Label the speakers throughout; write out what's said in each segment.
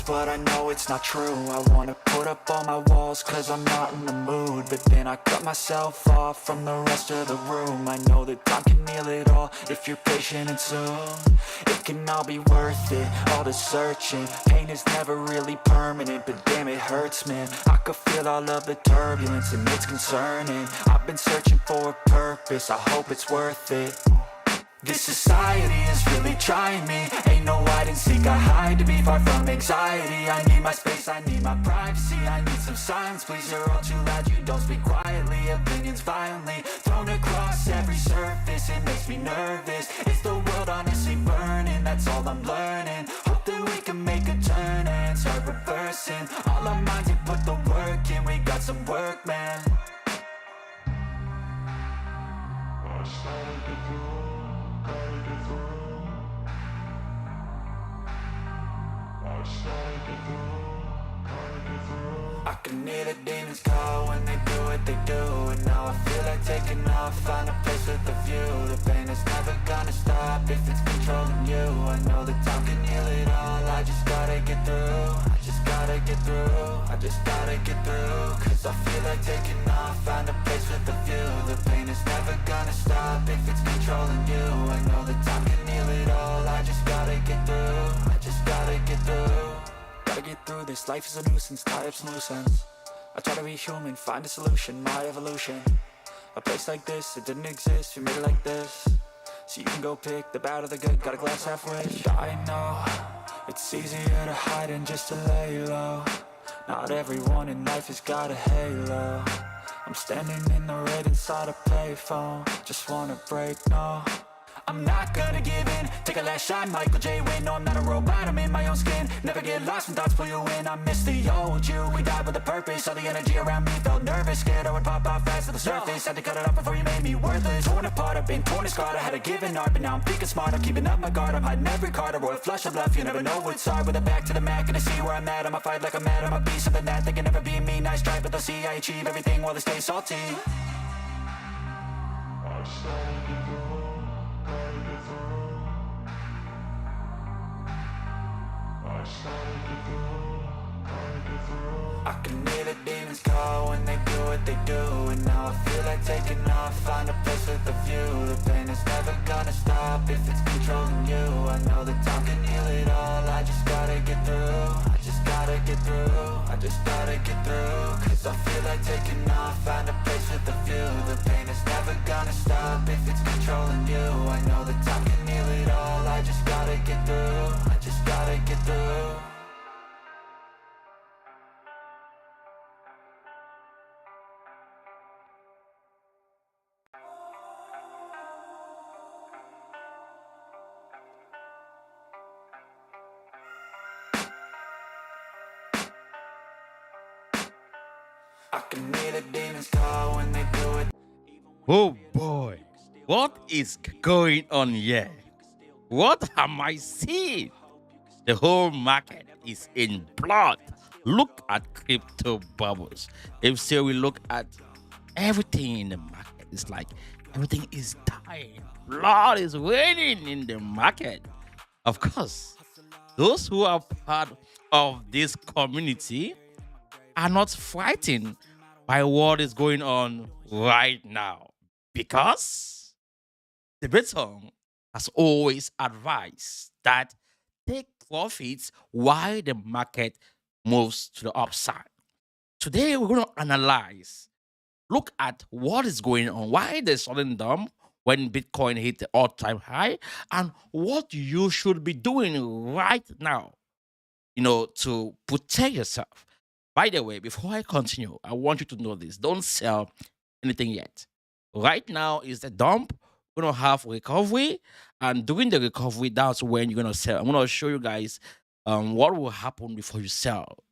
Speaker 1: but I know it's not true. I wanna put up all my walls cause I'm not in the mood, but then I cut myself off from the rest of the room. I know that time can heal it all if you're patient and soon it can all be worth it, all the searching. Pain is never really permanent, but damn it hurts, man. I could feel all of the turbulence and it's concerning. I've been searching for a purpose, I hope it's worth it. This society is really trying me. Ain't no hide and seek, I hide to be far from anxiety. I need my space, I need my privacy, I need some silence, please. You're all too loud, you don't speak quietly. Opinions violently thrown across every surface, it makes me nervous. Is the world honestly burning? That's all I'm learning. Hope that we can make a turn and start reversing. All our minds and put the work in, we got some work, man. I can hear the demons call when they do what they do, and now I feel like taking off, find a place with a view. The pain is never gonna stop if it's controlling you. I know that time can heal it all, I just gotta get through. I just gotta get through, I just gotta get through. Cause I feel like taking off, find a place with a view. The pain is never gonna stop if it's controlling you. I know that time can heal it all, I just gotta get through. I just gotta get through. Gotta get through this, life is a nuisance, tie up some loose ends. I try to be human, find a solution, my evolution. A place like this, it didn't exist, we made it like this. So you can go pick the bad or the good, got a glass halfway. I know, it's easier to hide than just to lay low. Not everyone in life has got a halo. I'm standing in the red inside a payphone, just wanna break, no. I'm not gonna give in, take a last shot, Michael J. Win. No, I'm not a robot, I'm in my own skin. Never get lost when thoughts pull you in. I miss the old you, we died with a purpose. All the energy around me felt nervous, scared I would pop off fast to the surface. Had to cut it off before you made me worthless. Torn apart, I've been torn and scarred. I had a given art, but now I'm thinking smart. I'm keeping up my guard, I'm hiding every card. A royal flush of love, you never know what's hard. With a back to the mat, gonna see where I'm at. I'ma fight like I'm mad, I'ma be something that they can never be me. Nice try, but they'll see I achieve everything while they stay salty. I can hear the demons call when they do what they do, and now I feel like taking off, find a place with a view. The pain is never gonna stop if it's controlling you. I know that time can heal it all, I just gotta get through. I just gotta get through, I just gotta get through. Cause I feel like taking off, find a place with a view. The pain is never gonna stop if it's controlling you. I know that time can heal it all, I just gotta get through. I just gotta get through. I can hear the demons call when they do it.
Speaker 2: Oh boy, what is going on here? What am I seeing? The whole market is in blood. Look at crypto bubbles. If so, we look at everything in the market, it's like everything is dying. Blood is raining in the market. Of course, those who are part of this community are not frightened by what is going on right now because the Betong has always advised that take profits while the market moves to the upside. Today, we're going to analyze, look at what is going on, why the sudden dump when Bitcoin hit the all-time high, and what you should be doing right now, to protect yourself. By the way, before I continue, I want you to know this. Don't sell anything yet. Right now is the dump. We're going to have recovery. And during the recovery, that's when you're going to sell. I'm going to show you guys what will happen before you sell.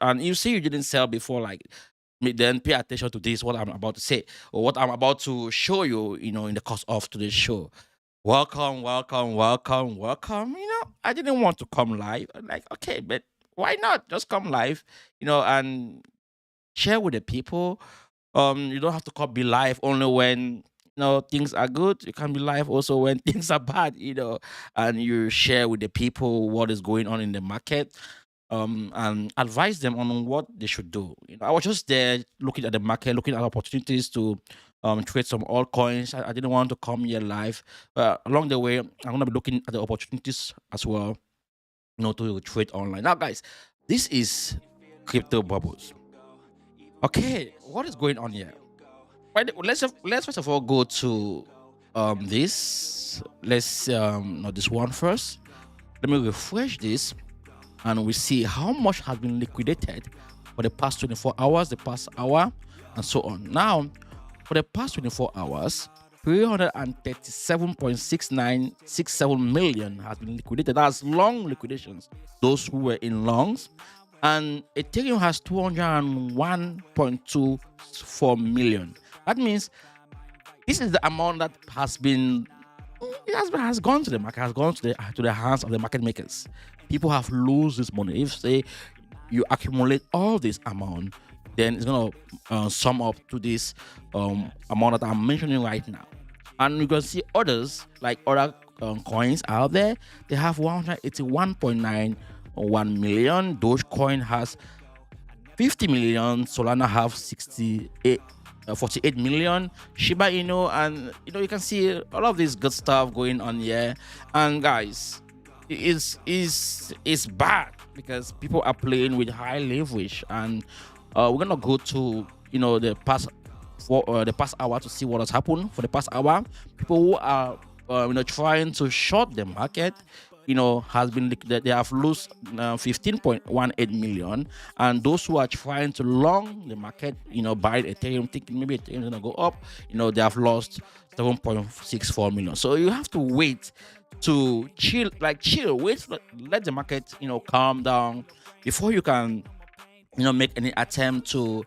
Speaker 2: And you see you didn't sell before, like, then pay attention to this, what I'm about to say, or what I'm about to show you, in the course of today's show. Welcome, welcome, welcome, welcome. I didn't want to come live. I'm like, okay, but why not just come live, and share with the people. You don't have to be live only when things are good. You can be live also when things are bad, and you share with the people what is going on in the market, and advise them on what they should do. I was just there looking at the market, looking at opportunities to trade some altcoins. I didn't want to come here live, but along the way, I'm gonna be looking at the opportunities as well, to trade online. Now, guys, this is crypto bubbles. Okay, what is going on here? Right, let's first of all go to this. Let's not this one first. Let me refresh this, and we see how much has been liquidated for the past 24 hours, the past hour, and so on. Now, for the past 24 hours, 337.6967 million has been liquidated. That's long liquidations. Those who were in longs, and Ethereum has 201.24 million. That means this is the amount that has been has gone to the market, has gone to the hands of the market makers. People have lose this money. If say you accumulate all this amount, then it's gonna sum up to this amount that I'm mentioning right now. And you can see others, like other coins out there. They have 181.91 million. Dogecoin has 50 million. Solana have 48 million. Shiba Inu, and you can see all of this good stuff going on here. And guys, is bad because people are playing with high leverage. And we're gonna go to the past hour to see what has happened. For the past hour, people who are trying to short the market, has been liquidated. They have lost 15.18 million, and those who are trying to long the market, buy Ethereum, thinking maybe Ethereum is gonna go up, they have lost 7.64 million. So you have to wait to chill, wait, let the market, calm down before you can, make any attempt to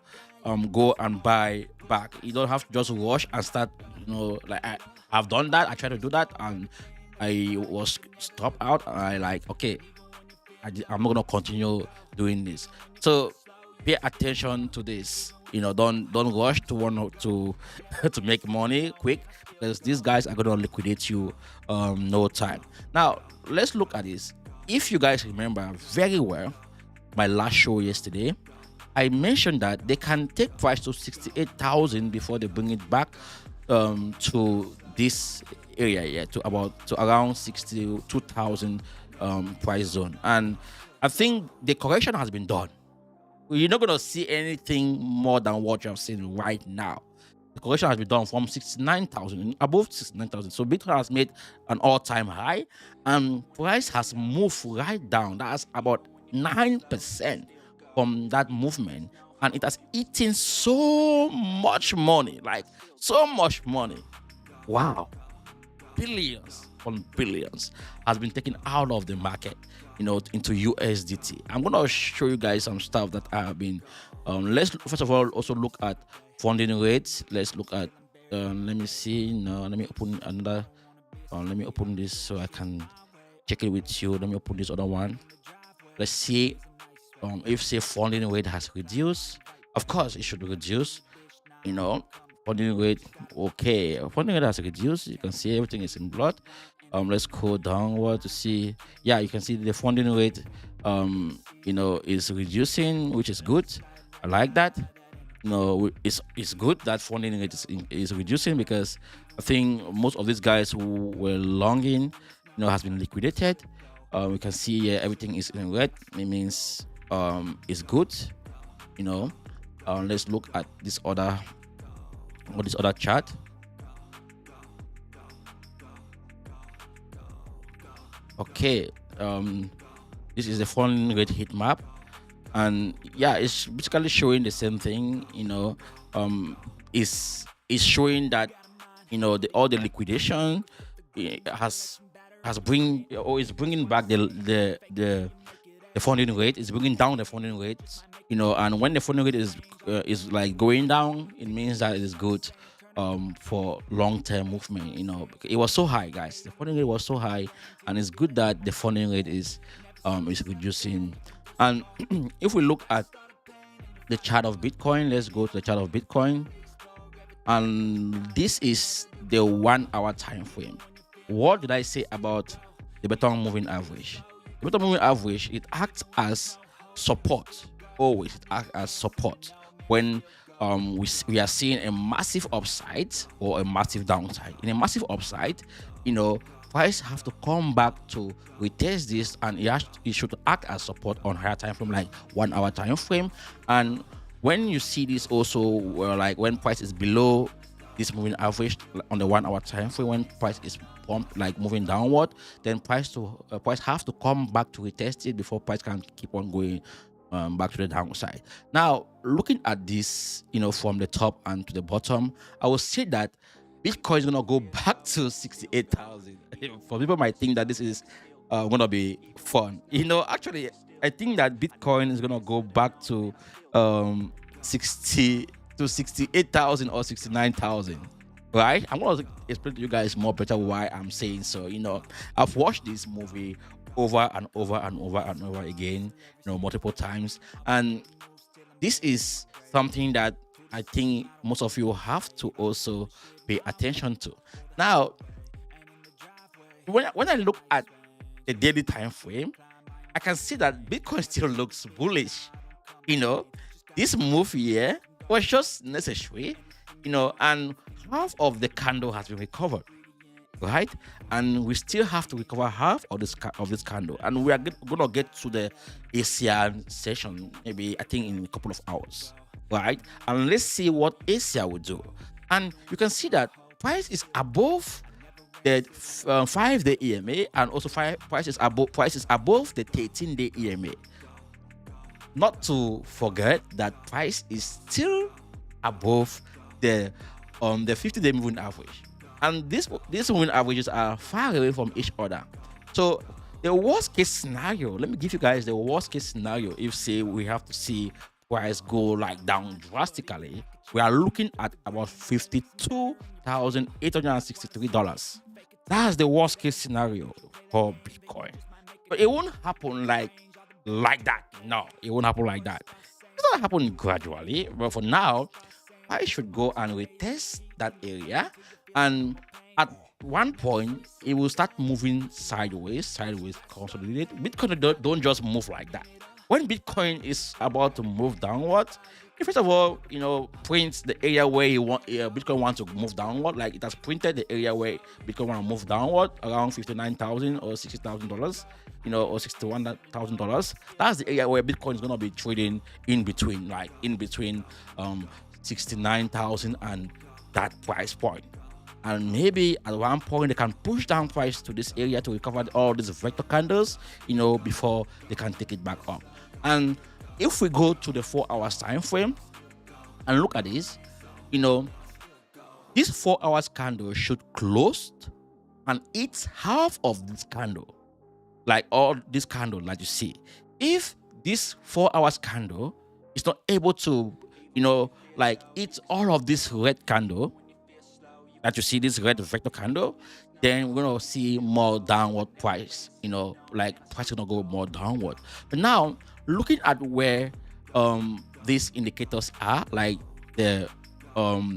Speaker 2: go and buy back. You don't have to just rush and start, I've done that. I tried to do that, and I was stopped out. And okay, I'm not gonna continue doing this. So pay attention to this. Don't rush to want to to make money quick, because these guys are gonna liquidate you no time. Now let's look at this. If you guys remember very well, my last show yesterday, I mentioned that they can take price to 68,000 before they bring it back to this area here, to around 62,000 price zone. And I think the correction has been done. You're not gonna see anything more than what you have seen right now. The correction has been done from 69,000 above 69,000. So Bitcoin has made an all-time high, and price has moved right down. That's about 9% from that movement, and it has eaten so much money, so much money. Wow, billions on billions has been taken out of the market, into USDT. I'm gonna show you guys some stuff that I have been. Let's first of all also look at funding rates. Let's look at. Let me see. No, let me open another. Let me open this so I can check it with you. Let me open this other one. Let's see. If say funding rate has reduced, of course it should reduce. Funding rate, okay, funding rate has reduced. You can see everything is in blood. Let's go downward to see. Yeah, you can see the funding rate is reducing, which is good. I like that. It's good that funding rate is reducing, because I think most of these guys who were longing has been liquidated. We can see here everything is in red. It means it's good. Let's look at this other chart. Okay, this is the funding rate heat map, and yeah, it's basically showing the same thing. Is showing that all the liquidation has bring, or is bringing back the funding rate. Is bringing down the funding rate. And when the funding rate is going down, it means that it is good for long-term movement. It was so high, guys. The funding rate was so high, and it's good that the funding rate is reducing. And if we look at the chart of Bitcoin, let's go to the chart of Bitcoin. And this is the 1 hour time frame. What did I say about the Betong moving average? The Betong moving average, it acts as support. Always it acts as support when we are seeing a massive upside or a massive downside. In a massive upside, price have to come back to retest this, and it should act as support on higher time frame, like 1 hour time frame. And when you see this also, like when price is below this moving average on the 1 hour time frame, when price is pumped, like moving downward, then price have to come back to retest it before price can keep on going back to the downside. Now, looking at this, from the top and to the bottom, I will say that Bitcoin is gonna go back to 68,000. For people might think that this is gonna be fun. Actually, I think that Bitcoin is gonna go back to 68,000 or 69,000. Right? I'm gonna explain to you guys more better why I'm saying so. I've watched this movie over and over and over and over again, multiple times, and this is something that I think most of you have to also pay attention to. Now, when I look at the daily time frame, I can see that Bitcoin still looks bullish. This move here was just necessary, and half of the candle has been recovered, right? And we still have to recover half of this candle, and we are gonna get to the ASIA session maybe, I think, in a couple of hours, right? And let's see what ASIA will do. And you can see that price is above the 5-day EMA, and also price is above the 13-day EMA. Not to forget that price is still above the 50-day moving average, and these moving averages are far away from each other. So the worst case scenario, let me give you guys the worst case scenario. If say we have to see price go like down drastically, we are looking at about $52,863. That's the worst case scenario for Bitcoin. But it won't happen like that. No, it won't happen like that. It's gonna happen gradually, but for now, I should go and retest that area, and at one point it will start moving sideways, consolidate. Bitcoin don't just move like that. When Bitcoin is about to move downwards, first of all, prints the area where Bitcoin wants to move downward. Like, it has printed the area where Bitcoin want to move downward around $59,000 or $60,000, or $61,000. That's the area where Bitcoin is gonna be trading in between 69,000 and that price point. And maybe at one point they can push down price to this area to recover all these vector candles, before they can take it back up. And if we go to the 4 hours time frame and look at this, this 4 hours candle should close and it's half of this candle, like all this candle that you see. If this 4 hours candle is not able to, like, eat all of this red candle that you see, this red vector candle, then we're gonna see more downward price. Like, price is gonna go more downward. But now, looking at where these indicators are, like the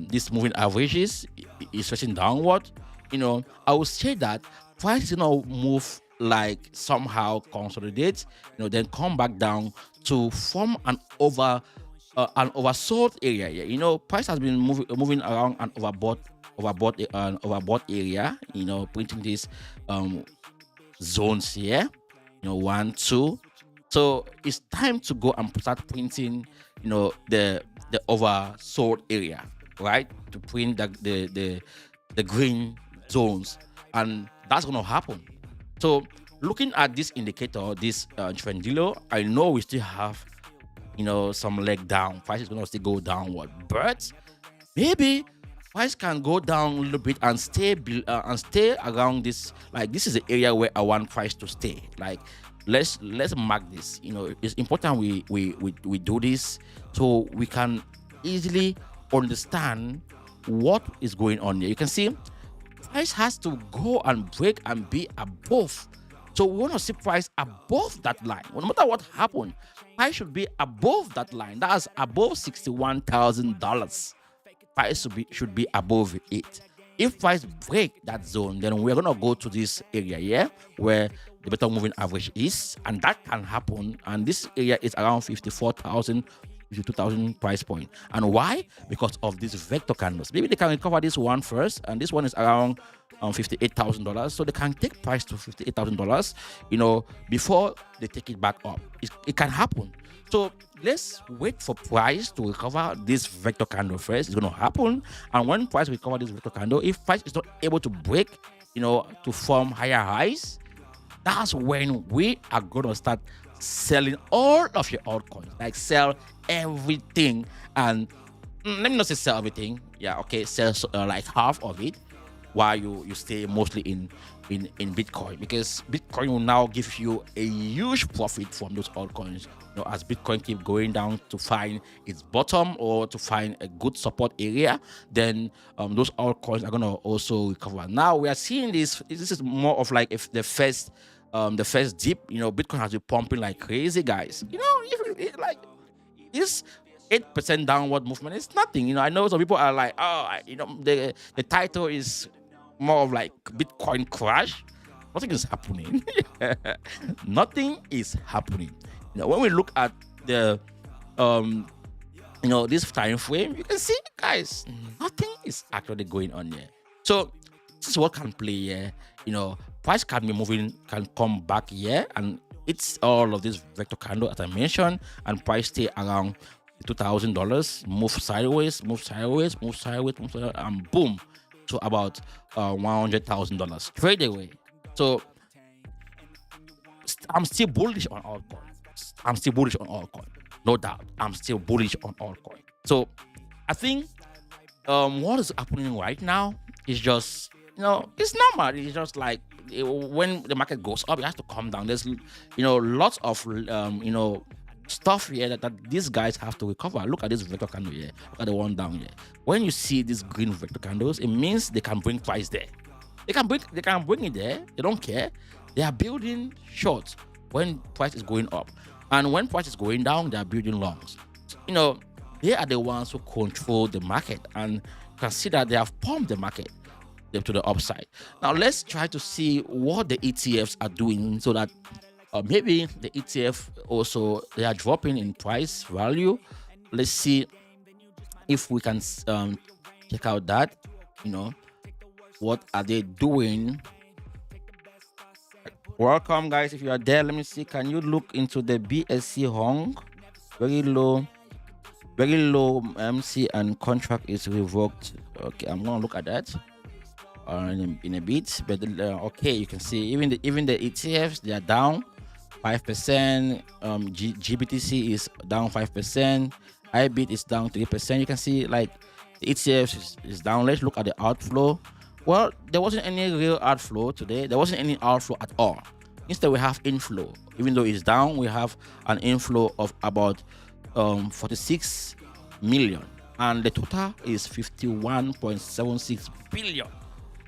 Speaker 2: this moving averages is stretching downward, I would say that price is gonna move, like, somehow consolidate, then come back down to form an oversold area. Price has been moving around an overbought area, printing these zones here, 1, 2. So it's time to go and start printing, the oversold area, right? To print the green zones, and that's gonna happen. So looking at this indicator, this Trendillo, I know we still have, some leg down. Price is gonna still go downward, but maybe price can go down a little bit and stay around this. Like, this is the area where I want price to stay. Like, let's mark this. It's important we do this so we can easily understand what is going on here. You can see price has to go and break and be above. So we want to see price above that line. No matter what happened, price should be above that line. That's above $61,000. Price should be above it. If price break that zone, then we're gonna go to this area here where the Betong moving average is, and that can happen. And this area is around 54,000, 52,000 price point. And why? Because of these vector candles. Maybe they can recover this one first, and this one is around $58,000. So they can take price to $58,000, before they take it back up. It can happen. So let's wait for price to recover this vector candle first. It's going to happen. And when price recover this vector candle, if price is not able to break, to form higher highs, that's when we are going to start selling all of your altcoins. Like sell everything. And let me not say sell everything. Yeah, okay, sell like half of it, while you stay mostly in Bitcoin, because Bitcoin will now give you a huge profit from those altcoins. As Bitcoin keep going down to find its bottom or to find a good support area, then those altcoins are gonna also recover. Now we are seeing this. This is more of like if the first dip. Bitcoin has been pumping like crazy, guys. Like this 8% downward movement is nothing. I know some people are like, the title is more of like Bitcoin crash. Nothing is happening. Nothing is happening. When we look at the this time frame, you can see, guys, nothing is actually going on here. So this is what can play here. Price can be moving, can come back here, and it's all of this vector candle as I mentioned, and price stay around $2,000, move sideways, and boom, to about $100,000 straight away. So I'm still bullish on altcoin. No doubt. I'm still bullish on altcoin. So I think what is happening right now is just, it's normal. It's just like when the market goes up, it has to come down. There's, lots of, stuff here that these guys have to recover. Look at this vector candle here. Look at the one down here. When you see these green vector candles, it means they can bring price there. They can bring it there. They don't care. They are building short when price is going up, and when price is going down, they are building longs. They are the ones who control the market, and you can see that they have pumped the market to the upside. Now let's try to see what the ETFs are doing, so that maybe the ETF also, they are dropping in price value. Let's see if we can check out that. What are they doing? Welcome, guys. If you are there, let me see. Can you look into the BSC Hong? Very low MC, and contract is revoked. Okay, I'm gonna look at that in a bit. But okay, you can see even the ETFs, they are down 5%. GBTC is down 5%. IBIT is down 3%. You can see like the ETFs is down. Let's look at the outflow. Well, there wasn't any real outflow today. There wasn't any outflow at all. Instead, we have inflow. Even though it's down, we have an inflow of about 46 million, and the total is 51.76 billion.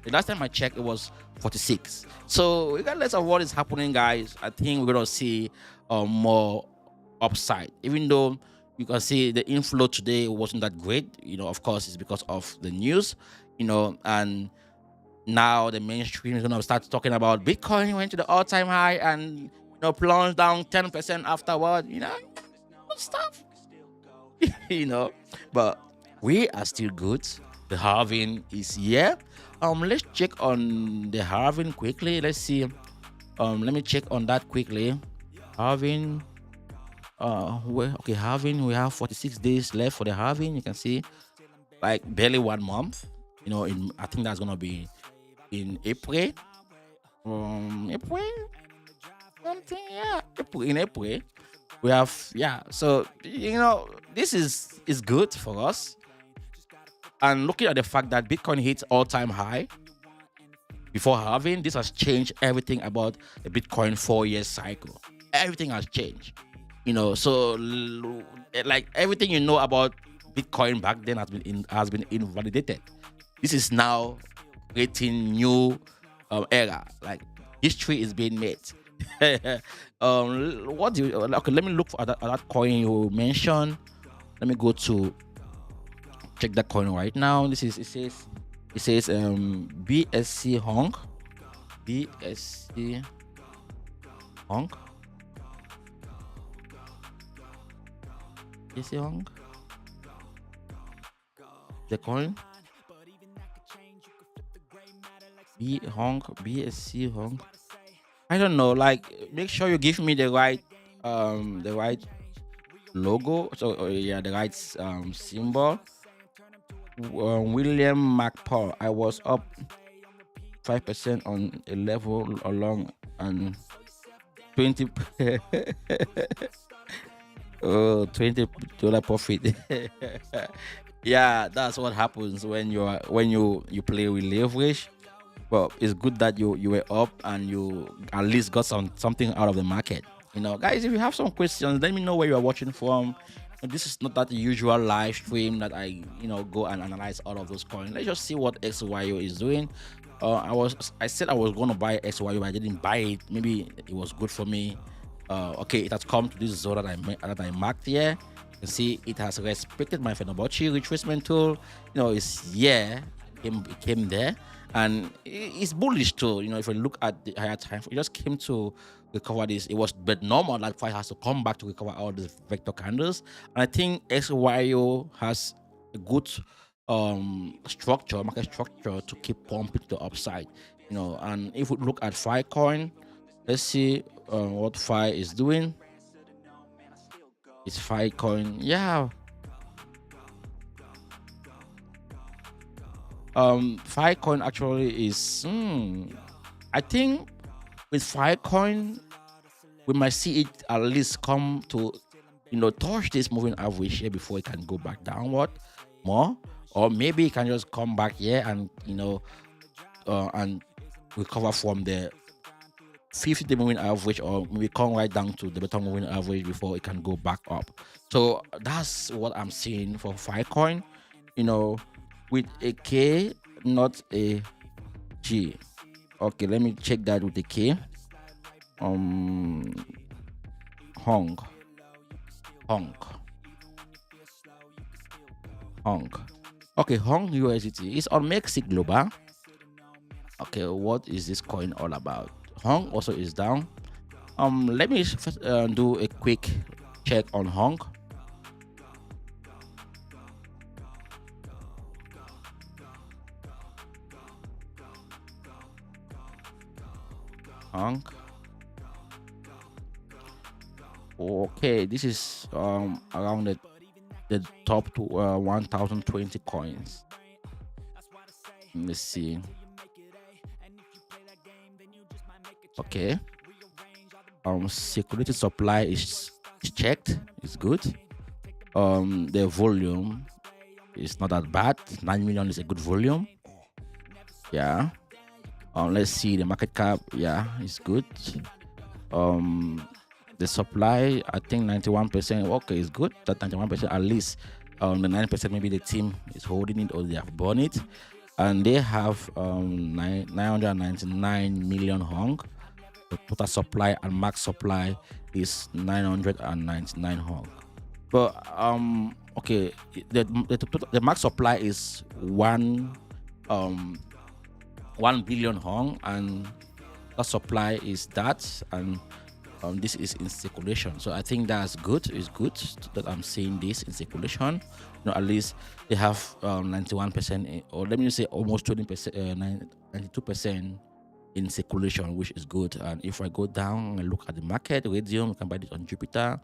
Speaker 2: The last time I checked, it was 46. So regardless of what is happening, guys, I think we're gonna see more upside. Even though you can see the inflow today wasn't that great, of course, it's because of the news, and now the mainstream is gonna start talking about Bitcoin went to the all-time high and plunged down 10% afterward, stuff. But we are still good. The halving is here. Let's check on the halving quickly. Let's see. Let me check on that quickly. Halving. Okay, halving. We have 46 days left for the halving. You can see, like barely 1 month. I think that's gonna be in April. April. Something, yeah. In April. We have, so this is good for us. And looking at the fact that Bitcoin hits all-time high before halving, this has changed everything about the Bitcoin 4-year cycle. Everything has changed, so like everything about Bitcoin back then has been invalidated. This is now creating new era. Like history is being made. What do you okay? Let me look for that coin you mentioned. Let me go to check that coin right now. It says It says BSC Hong. BSC Hong. BSC Hong. The coin. BSC Hong. I don't know. Like, make sure you give me the right logo. So yeah, the right symbol. William McPaul. I was up 5% on a level along and 20 oh $20 profit. Yeah, that's what happens when you play with leverage. Well, it's good that you were up and you at least got something out of the market. Guys, if you have some questions, let me know where you are watching from. This is not that usual live stream that I go and analyze all of those coins. Let's just see what XYO is doing. I said I was going to buy XYO, but I didn't buy it. Maybe it was good for me. Okay, it has come to this zone that I marked here. You can see it has respected my Fibonacci retracement tool. It came there, and it's bullish too. If you look at the higher time, it just came to recover this. It was but normal that price has to come back to recover all these vector candles. And I think XYO has a good market structure to keep pumping to the upside. And if we look at Filecoin, let's see what Fi is doing. It's Filecoin, yeah. Filecoin actually is I think with Filecoin we might see it at least come to touch this moving average here before it can go back downward more, or maybe it can just come back here and and recover from the 50-day moving average, or maybe come right down to the Betong moving average before it can go back up. So that's what I'm seeing for Filecoin, with a K, not a G. Okay, let me check that with a K. Hong. Okay, Hong USDT is on Mexic Global. Okay, what is this coin all about? Hong also is down. Let me do a quick check on Hong. Okay, this is around the top to 1020 coins. Let's see. Okay, security supply is checked. It's good. The volume is not that bad. 9 million is a good volume. Yeah. Let's see the market cap. Yeah, it's good. The supply, I think 91%. Okay, it's good. That 91% at least. The 9% maybe the team is holding it or they have bought it, and they have 999 million Hong. The total supply and max supply is 999 Hong. But okay, the max supply is 1 billion Hong, and the supply is that, and this is in circulation. So I think that's good. It's good that I'm seeing this in circulation. At least they have 91%, or let me say almost 20%, 92% in circulation, which is good. And if I go down and look at the market, Radium, you can buy it on Jupiter.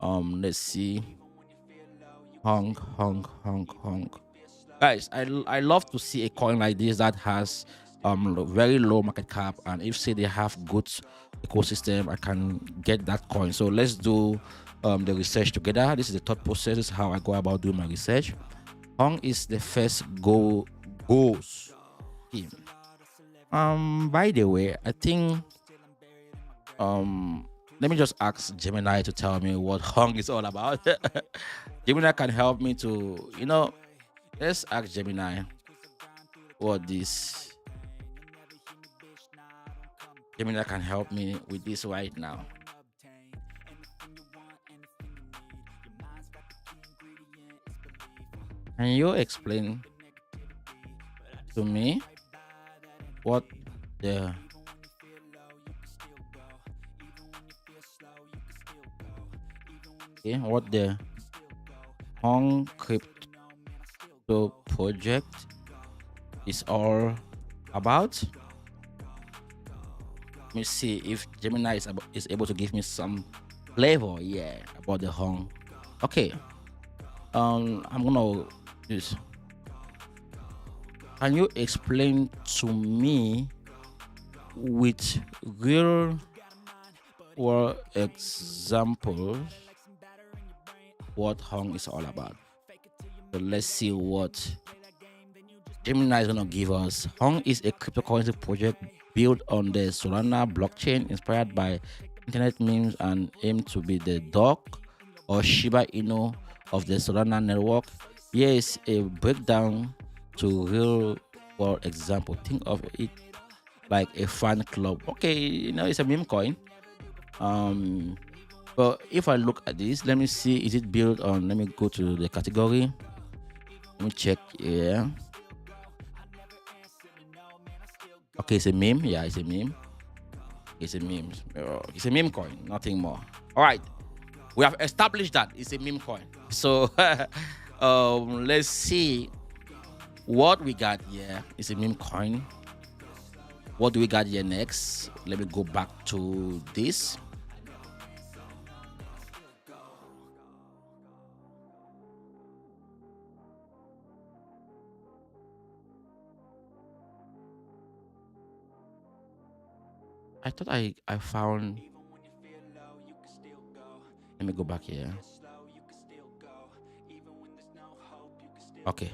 Speaker 2: Let's see. Hong. Guys, I love to see a coin like this that has very low market cap, and if say they have good ecosystem, I can get that coin. So let's do the research together. This is the thought process. This is how I go about doing my research. Hong is the first goes team. By the way, I think let me just ask Gemini to tell me what Hong is all about. Gemini can help me to, let's ask Gemini what this. Gemini can help me with this right now. Can you explain to me what the what the Hong crypto project is all about. Let me see if Gemini is able to give me some flavor, yeah, about the Hong. Okay, I'm gonna use. Can you explain to me with real world examples what Hong is all about? So let's see what Gemini is gonna give us. Hong is a cryptocurrency project built on the Solana blockchain, inspired by internet memes, and aimed to be the dog or Shiba Inu of the Solana network. Here is a breakdown to real world example. Think of it like a fan club. Okay, it's a meme coin. But if I look at this, let me see, is it built on, let me go to the category. Let me check here. Okay, it's a meme. Yeah, it's a meme. It's a meme. It's a meme coin, nothing more. All right, we have established that it's a meme coin. So let's see what we got here. It's a meme coin. What do we got here next? Let me go back to this. I thought I found. Let me go back here. Okay,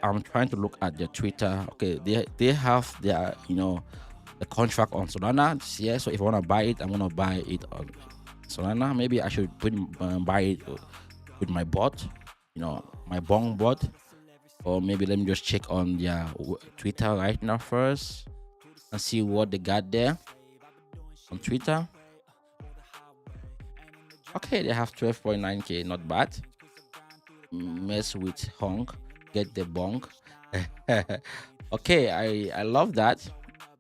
Speaker 2: I'm trying to look at their Twitter. Okay, they have their the contract on Solana this year. So if I want to buy it, I'm gonna buy it on Solana. Maybe I should buy it with my bot, my Bong bot, or maybe let me just check on their Twitter right now first and see what they got there on Twitter. Okay, they have 12.9k, not bad. Mess with Hong, get the Bong. Okay, I love that.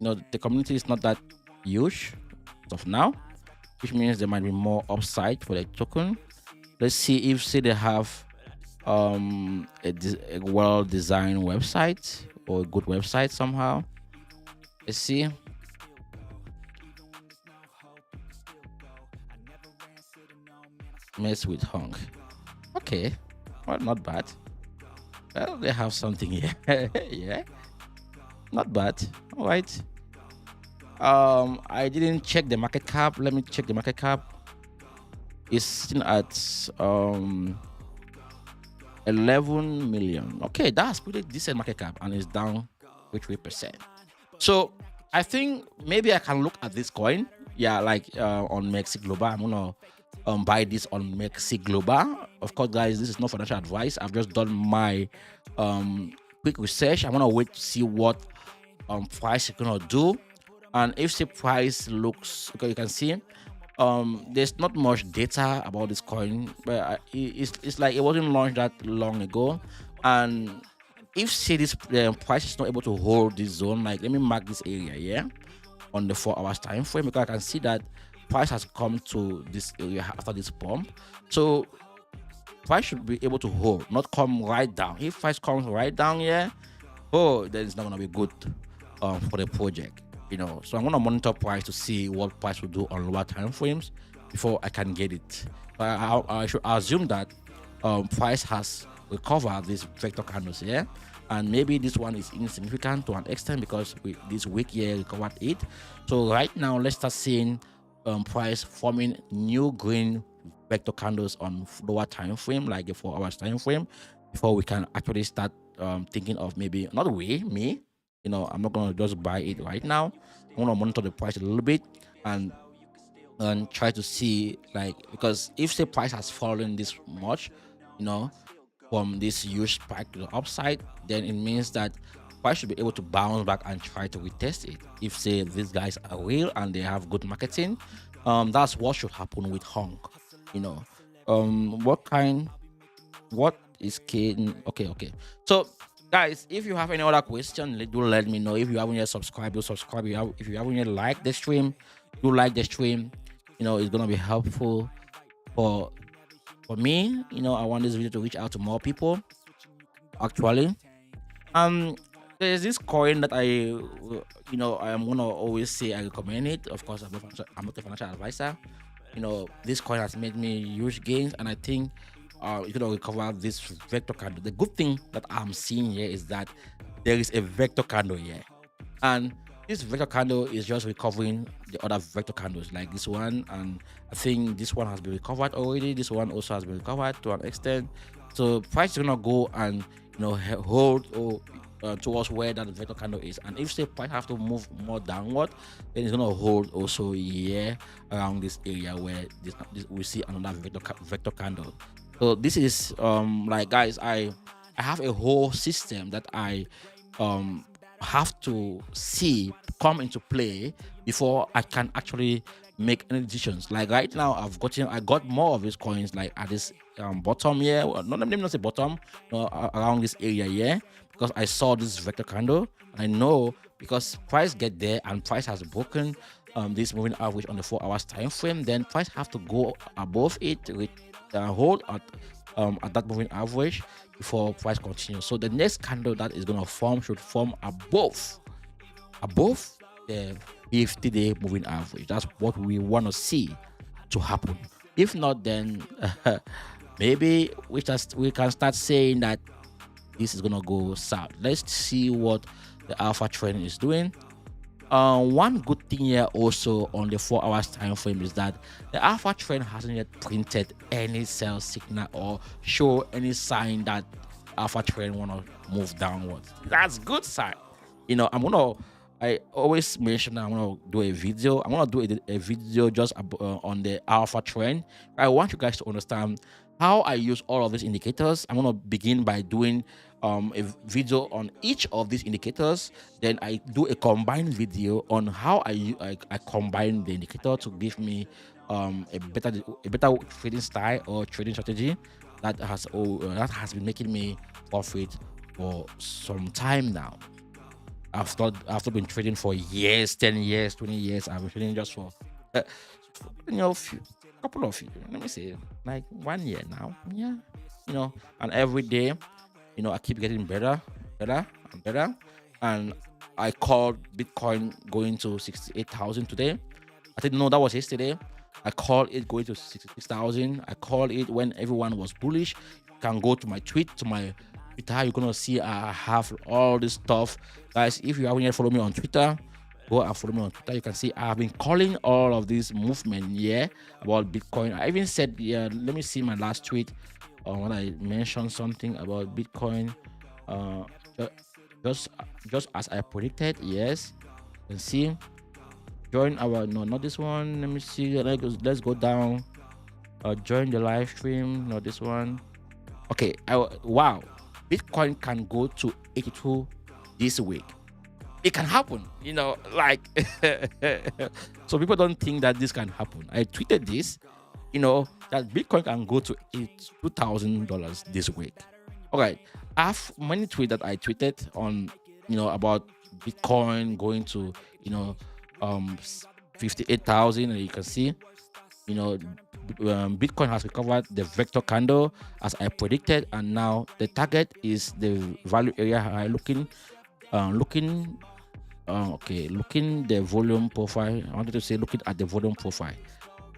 Speaker 2: The community is not that huge as of now, which means there might be more upside for the token. Let's see if they have a well-designed website or a good website somehow. Let's see. Mess with Hong. Okay, well, not bad. Well, they have something here. Yeah, not bad. All right. I didn't check the market cap. Let me check the market cap. It's sitting at 11 million. Okay, that's pretty decent market cap, and it's down 3%. So I think maybe I can look at this coin. Yeah, like on Mexi Global. I'm gonna buy this on Mexi Global. Of course, guys, this is not financial advice. I've just done my quick research. I want to wait to see what price is gonna do, and if the price looks okay, you can see there's not much data about this coin, but it's like it wasn't launched that long ago. And if say this price is not able to hold this zone, like let me mark this area here on the 4 hours time frame, because I can see that price has come to this area after this pump. So price should be able to hold, not come right down. If price comes right down here, then it's not gonna be good for the project. So I'm gonna monitor price to see what price will do on lower time frames before I can get it. But I should assume that price has recovered these vector candles here, and maybe this one is insignificant to an extent because this week here recovered it. So right now, let's start seeing price forming new green vector candles on lower time frame, like a 4 hours time frame, before we can actually start thinking of maybe not me. I'm not gonna just buy it right now. I'm gonna monitor the price a little bit and try to see, like, because if the price has fallen this much, from this huge spike to the upside, then it means that price should be able to bounce back and try to retest it. If say these guys are real and they have good marketing, that's what should happen with Hong. What is K? Okay. So Guys, if you have any other question, do let me know. If you haven't yet subscribed, do subscribe. If you haven't yet liked the stream, do like the stream. It's gonna be helpful for me. I want this video to reach out to more people. Actually, um, there's this coin that I am gonna always say I recommend it. Of course, I'm not a financial advisor. This coin has made me huge gains, and I think it's gonna recover this vector candle. The good thing that I'm seeing here is that there is a vector candle here, and this vector candle is just recovering the other vector candles like this one, and I think this one has been recovered already. This one also has been recovered to an extent. So price is gonna go and hold or towards where that vector candle is, and if say price have to move more downward, then it's gonna hold also here around this area where this we see another vector candle. So this is like, guys, I have a whole system that I um have to see come into play before I can actually make any decisions. Like right now, I got more of these coins like at this bottom here. Well, not let me not say bottom, around this area here, because I saw this vector candle. I know because price get there and price has broken this moving average on the 4 hours time frame, then price have to go above it with hold at that moving average before price continues. So the next candle that is going to form should form above the 50-day moving average. That's what we want to see to happen. If not, then maybe we can start saying that this is gonna go south. Let's see what the alpha trend is doing. One good thing here also on the 4 hours time frame is that the alpha trend hasn't yet printed any sell signal or show any sign that alpha trend wanna move downwards. That's good sign. I always mention that I'm gonna do a video. I'm gonna do a video just on the alpha trend. I want you guys to understand how I use all of these indicators. I'm gonna begin by doing a video on each of these indicators. Then I do a combined video on how I combine the indicator to give me a better trading style or trading strategy that has been making me profit for some time now. After been trading for years, 10 years, 20 years. I've been trading just for couple of, let me say, like 1 year now. Yeah, and every day, I keep getting better and better. And I called Bitcoin going to 68,000 today. I didn't know that was yesterday. I called it going to 66,000. I called it when everyone was bullish. You can go to my tweet, to my Twitter. You're gonna see I have all this stuff, guys. If you haven't yet followed me on Twitter, go and follow me on Twitter. You can see I've been calling all of this movement about Bitcoin. I even said, let me see my last tweet when I mentioned something about Bitcoin. Just as I predicted. Yes, you can see. Join our not this one. Let me see. Let's go down. Join the live stream. Not this one. Okay. Wow. Bitcoin can go to 82 this week. It can happen, like so people don't think that this can happen. I tweeted this, that Bitcoin can go to $2,000 this week. All right, I have many tweets that I tweeted on, about Bitcoin going to 58,000, and you can see, Bitcoin has recovered the vector candle as I predicted, and now the target is the value area high. Looking the volume profile. I wanted to say looking at the volume profile.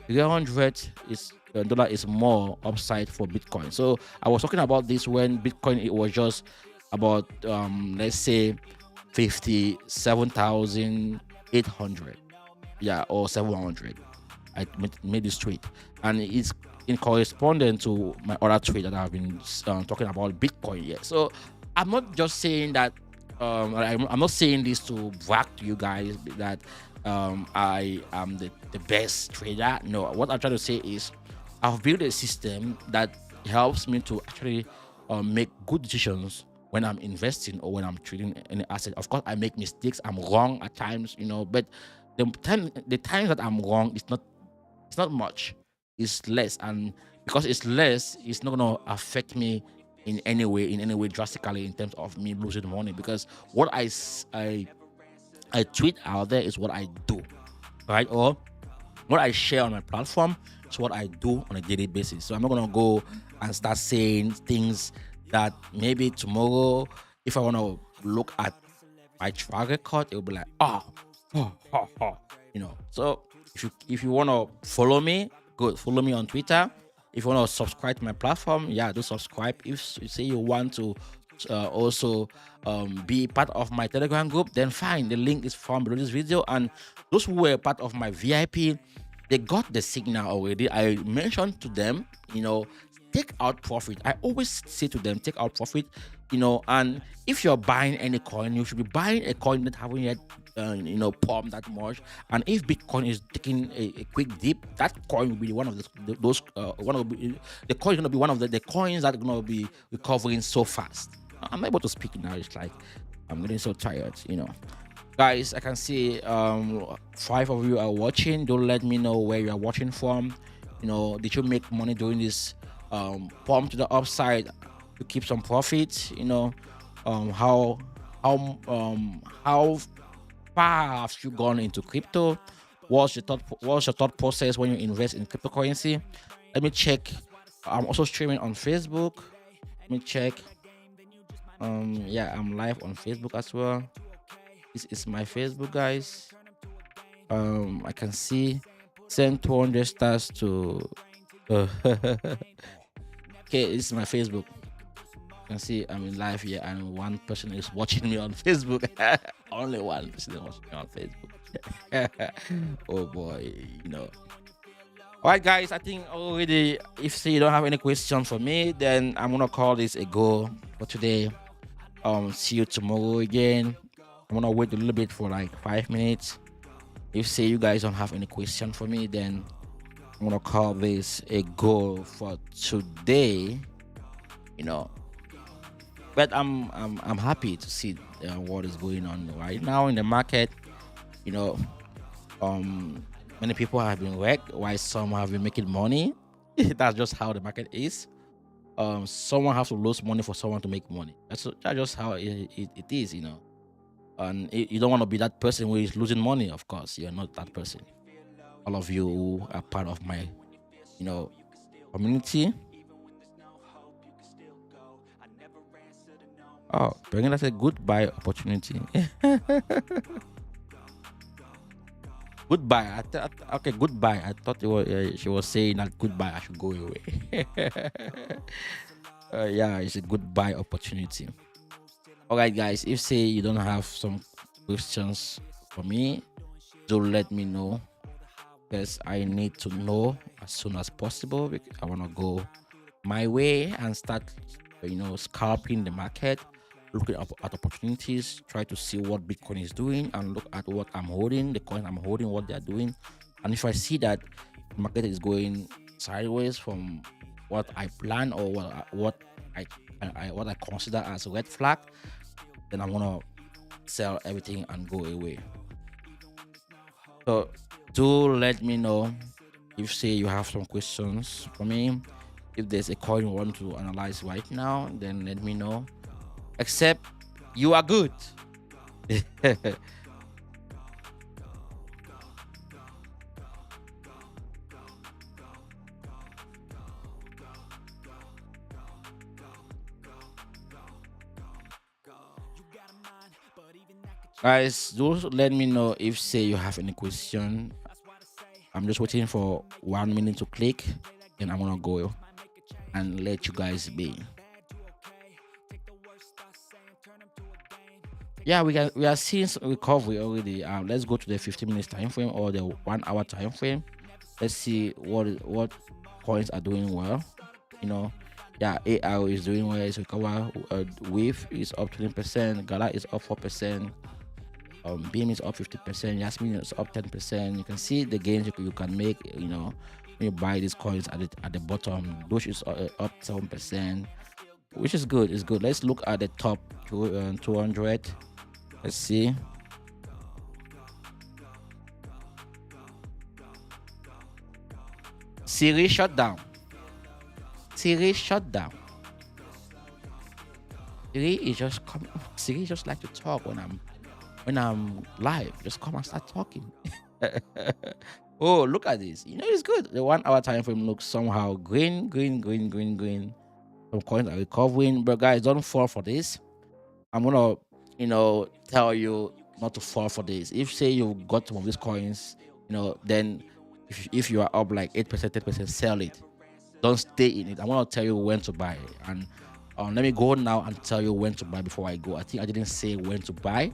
Speaker 2: 300 dollar is more upside for Bitcoin. So I was talking about this when Bitcoin it was just about let's say 57,800, or 700. I made this tweet, and it's in correspondence to my other tweet that I've been talking about Bitcoin. Yeah, so I'm not just saying that. I'm not saying this to brag to you guys that I am the best trader. No, what I'm trying to say is I've built a system that helps me to actually make good decisions when I'm investing or when I'm trading any asset. Of course, I make mistakes. I'm wrong at times, but the times that I'm wrong, it's not much. It's less, and because it's less, it's not gonna affect me in any way drastically in terms of me losing money, because what I tweet out there is what I do, right? Or what I share on my platform is what I do on a daily basis. So I'm not gonna go and start saying things that maybe tomorrow, if I wanna look at my track record, it'll be like, So if you wanna follow me, good, follow me on Twitter. If you wanna subscribe to my platform, yeah, do subscribe. If you say you want to also be part of my Telegram group, then fine. The link is found below this video. And those who were part of my VIP, they got the signal already. I mentioned to them, take out profit. I always say to them, take out profit, and if you're buying any coin, you should be buying a coin that haven't yet pump that much. And if Bitcoin is taking a quick dip, that coin will be one of the coin is going to be one of the coins that are going to be recovering so fast. I'm able to speak now. It's like I'm getting so tired, Guys, I can see 5 of you are watching. Don't let me know where you are watching from. Did you make money doing this pump to the upside to keep some profit? How far have you gone into crypto? What's your thought process when you invest in cryptocurrency? Let me check. I'm also streaming on Facebook. Let me check. Yeah, I'm live on Facebook as well. This is my Facebook, guys. I can see send 200 stars to okay, this is my Facebook. You can see I'm in live here, and one person is watching me on Facebook. Only one person is watching me on Facebook. Oh boy, All right, guys, I think already, if you don't have any question for me, then I'm gonna call this a go for today. See you tomorrow again. I'm gonna wait a little bit for like 5 minutes. If you guys don't have any question for me, then I'm gonna call this a go for today. But I'm happy to see what is going on right now in the market. Many people have been wrecked, while some have been making money. That's just how the market is. Someone has to lose money for someone to make money. That's just how it is, And you don't want to be that person who is losing money. Of course, you're not that person. All of you who are part of my, community. Oh, bringing us a goodbye opportunity. Goodbye. Okay, goodbye. I thought she was saying that goodbye, I should go away. Yeah, it's a goodbye opportunity. All right, guys. If you don't have some questions for me, do let me know, because I need to know as soon as possible. Because I want to go my way and start, scalping the market, looking at opportunities, try to see what Bitcoin is doing, and look at what I'm holding, the coin I'm holding, what they're doing. And if I see that the market is going sideways from what I plan, or what I consider as a red flag, then I'm gonna sell everything and go away. So do let me know if you have some questions for me. If there's a coin you want to analyze right now, then let me know. Except you are good. Guys, do let me know if you have any question. I'm just waiting for 1 minute to click, and I'm gonna go and let you guys be. Yeah, we are seeing some recovery already. Let's go to the 15 minutes time frame or the 1 hour time frame. Let's see what coins are doing well. Yeah, AR is doing well. It's recover. Wave is up 20%. Gala is up 4%. Beam is up 50%. Yasmin is up 10%. You can see the gains you can make. When you buy these coins at the bottom. Doge is up 7%, which is good. It's good. Let's look at the top 200. Let's see. Siri shut down. Siri is just coming. Siri just like to talk when I'm live. Just come and start talking. Oh, look at this. You know, it's good. The 1 hour time frame looks somehow green, green, green, green, green. Some coins are recovering, but guys, don't fall for this. I'm gonna, tell you not to fall for this. If say you got some of these coins, then if you are up like 8%, 10%, sell it. Don't stay in it. I want to tell you when to buy, and let me go now and tell you when to buy before I go. I think I didn't say when to buy,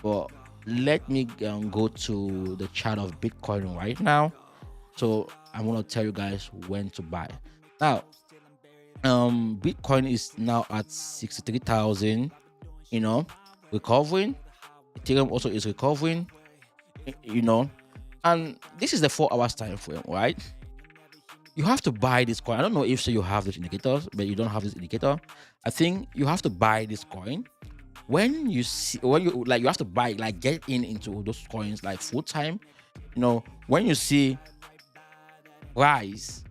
Speaker 2: but let me go to the chart of Bitcoin right now. So I want to tell you guys when to buy. Now, Bitcoin is now at 63,000. Recovering. Ethereum also is recovering. And this is the 4 hours time frame, right? You have to buy this coin. I don't know if so you have this indicator, but you don't have this indicator. I think you have to buy this coin when you have to buy, like, get into those coins like full time. When you see price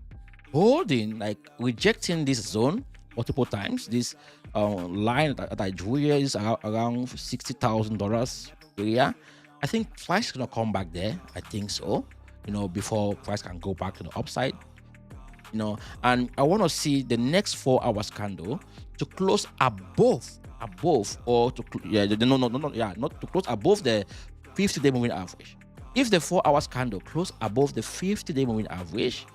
Speaker 2: holding, like rejecting this zone multiple times, this line that I drew here is around $60,000 area. I think price is gonna come back there. I think so. Before price can go back to the upside. And I want to see the next 4 hours candle to close above, or to not to close above the 50-day moving average. If the 4 hours candle close above the 50-day moving average,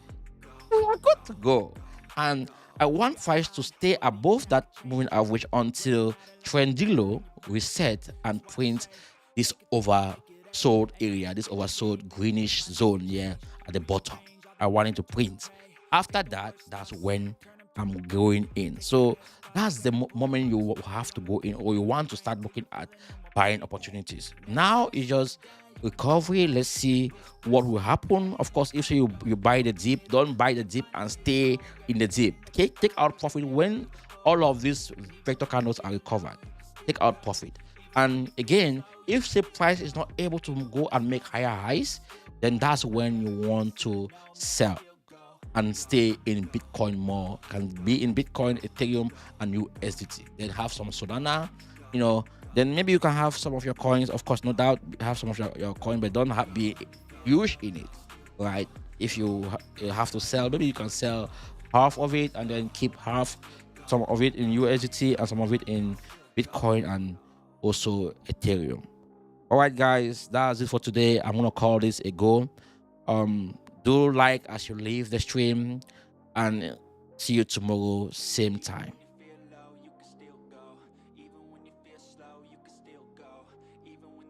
Speaker 2: we are good to go. And I want price to stay above that moving average until trendy low reset and print this oversold area, this oversold greenish zone here at the bottom. I want it to print. After that, that's when I'm going in. So that's the moment you have to go in, or you want to start looking at buying opportunities. Now it's just recovery. Let's see what will happen. Of course, if you buy the dip, don't buy the dip and stay in the dip. Take out profit when all of these vector candles are recovered. Take out profit. And again, if the price is not able to go and make higher highs, then that's when you want to sell and stay in Bitcoin more. Can be in Bitcoin, Ethereum, and USDT. Then have some Solana, then maybe you can have some of your coins. Of course, no doubt, have some of your coin, but don't be huge in it, right? If you have to sell, maybe you can sell half of it and then keep some of it in USDT and some of it in Bitcoin and also Ethereum. All right, guys, that's it for today. I'm gonna call this a go. Do like as you leave the stream, and see you tomorrow, same time.